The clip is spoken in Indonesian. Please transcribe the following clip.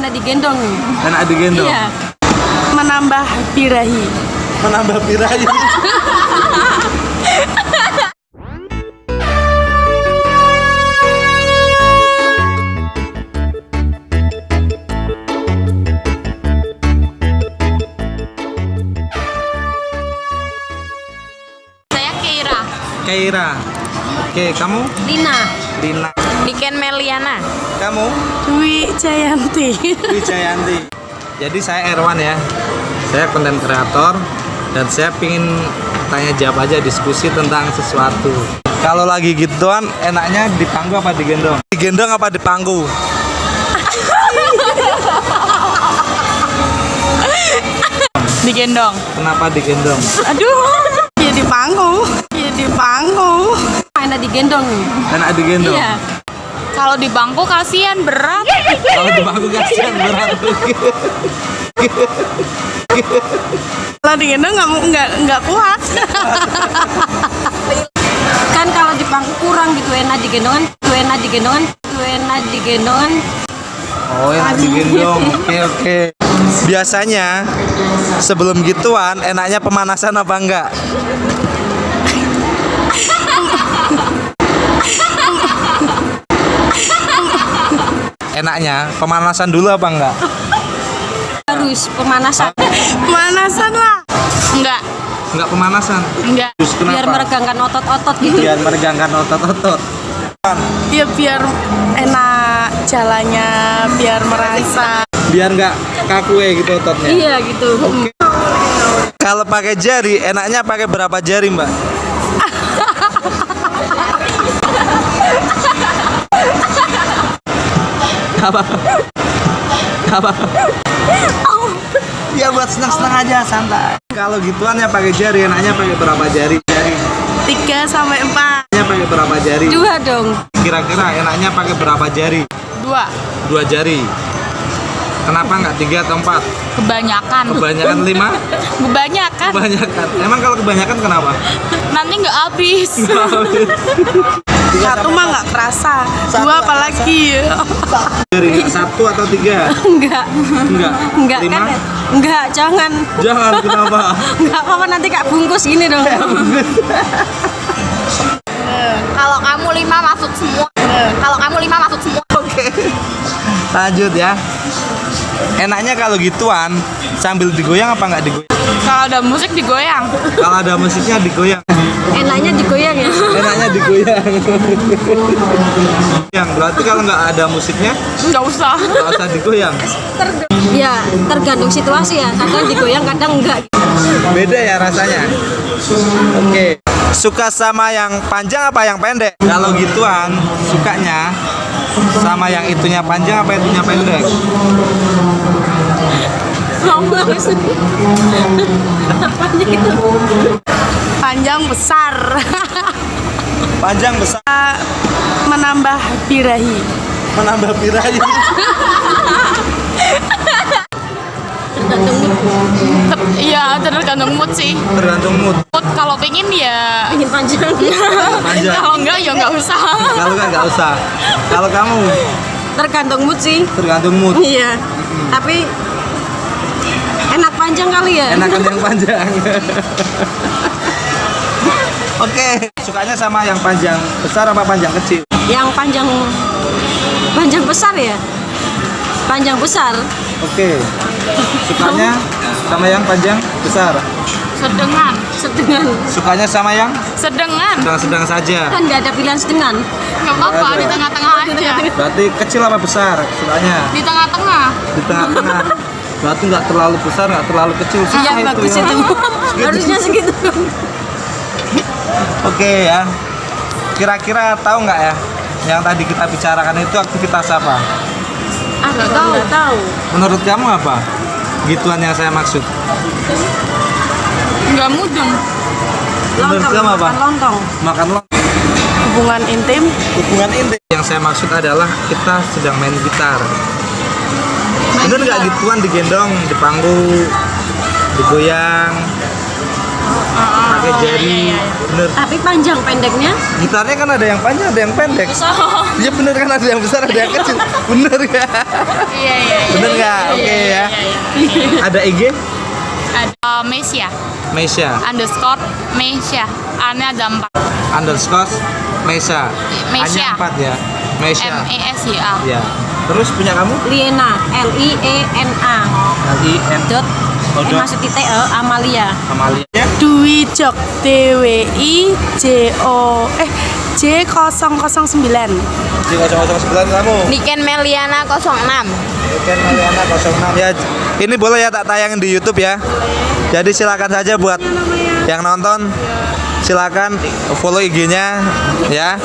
Enak digendong. Enak digendong. Iya. Menambah birahi. Menambah birahi. Saya Keira. Keira. Oke, kamu? Lina. Lina. Niken Meliana. Kamu? Dwi Jayanti. Wijayanti. Jadi saya Erwan ya. Saya konten kreator dan saya pingin tanya jawab aja, diskusi tentang sesuatu. Kalau lagi gituan enaknya dipangku apa digendong? Digendong apa dipangku? Digendong. Kenapa digendong? Aduh, ya di pangku. Ya di pangku. Enak digendong. Enak digendong. Iya. Kalau di bangku kasihan berat. Kalau dipangku kasihan berat. Kalau digendong nggak kuat. Kan kalau di pangku kurang gitu, enak digendongan. Enak digendongan. Enak digendongan. Oh, enak digendong. Oke. Biasanya sebelum gituan enaknya pemanasan apa enggak? Enaknya pemanasan dulu apa enggak? Harus pemanasan. Pemanasan lah. Enggak. Enggak pemanasan. Enggak. Terus kenapa? Biar meregangkan otot-otot gitu. Biar meregangkan otot-otot. Ya biar enak jalannya, biar merasa. Biar enggak kaku ya gitu ototnya. Iya gitu. Kalau pakai jari enaknya pakai berapa jari, Mbak? Apa? Apa? Ya buat senang-senang aja, santai. Kalau gituan ya pakai jari, enaknya pakai berapa jari? 3 sampai 4. Enaknya pakai berapa jari? 2 dong. Kira-kira enaknya pakai berapa jari? 2. 2 jari. Kenapa nggak 3 atau 4? Kebanyakan. Kebanyakan 5? Kebanyakan. Kebanyakan. Emang kalau kebanyakan kenapa? Nanti nggak habis. 1 mah nggak kerasa. 2 apalagi. Jari 1 atau 3? Enggak. Enggak. Enggak 5? kan? Enggak, jangan. Jangan, kenapa? Enggak apa-apa, nanti Kak bungkus gini dong. Kalau kamu 5 masuk semua. Kalau kamu 5 masuk semua. Oke. Lanjut ya. Enaknya kalau gituan sambil digoyang apa nggak digoyang? Kalau ada musik digoyang. Kalau ada musiknya digoyang. Enaknya digoyang ya. Enaknya digoyang. Yang berarti kalau nggak ada musiknya Nggak usah. nggak usah digoyang. Ya, tergantung situasi ya. Kadang digoyang, kadang enggak. Beda ya rasanya. Oke. Suka sama yang panjang apa yang pendek? Kalau gituan sukanya sama yang itunya panjang apa itunya pendek? Lomba maksudnya. Apanya itu? Panjang besar. Panjang besar. Menambah birahi. Menambah birahi. Tergantung mood. Iya, tergantung mood sih. Tergantung mood. Mood kalau pengen ya. Ingin panjang. Panjang. Kalau enggak ya nggak usah. Kalau nggak usah. Kalau kamu Tergantung mood sih. tergantung mood. Iya. Tapi enak panjang kali ya. Enakan yang panjang. Oke. Sukanya sama yang panjang besar apa panjang kecil? Yang panjang besar ya. Panjang besar. Oke. Sukanya sama yang panjang besar. Sedengan. Sedengan. Sukanya sama yang Sedengan. sedang-sedang saja. Kan nggak ada pilihan sedengan. Nggak apa-apa, di tengah-tengah aja. Berarti kecil apa besar sukanya? Di tengah-tengah. Di tengah-tengah. Berarti nggak terlalu besar, nggak terlalu kecil. Susah Iya, itu bagus ya. itu. Harusnya segitu. Oke ya. Kira-kira tahu nggak ya? Yang tadi kita bicarakan itu aktivitas apa? Nggak tahu. Menurut kamu apa? Gituan yang saya maksud. Nggak mudeng. Menurut kamu apa? Makan lontong. Makan lontong. Hubungan intim. Hubungan intim. Yang saya maksud adalah kita sedang main gitar. Bener nggak gituan digendong, dipanggu, digoyang, pakai jari, bener. Tapi panjang pendeknya. Gitarnya kan ada yang panjang, ada yang pendek. Iya bener kan, ada yang besar, ada yang kecil. Bener ya? Iya. Bener Mesia. Oke ya. Ada IG? Ada Mesia Mesia underscore Mesia. A-nya ada 4. underscore Mesia. Mesia. Hanya 4 ya. Mesia. MESYA. Ya. Terus punya kamu? Liena, Liena. LIN. Dot. Masuk titik Amalia. Amalia. Dwi Jok DWIJO J009. Di 009 kamu. Niken Meliana 06. Bukan Maliana 06. Ya, ini boleh ya tak tayangin di YouTube ya. Jadi silakan saja buat yang nonton, silakan follow IG-nya ya.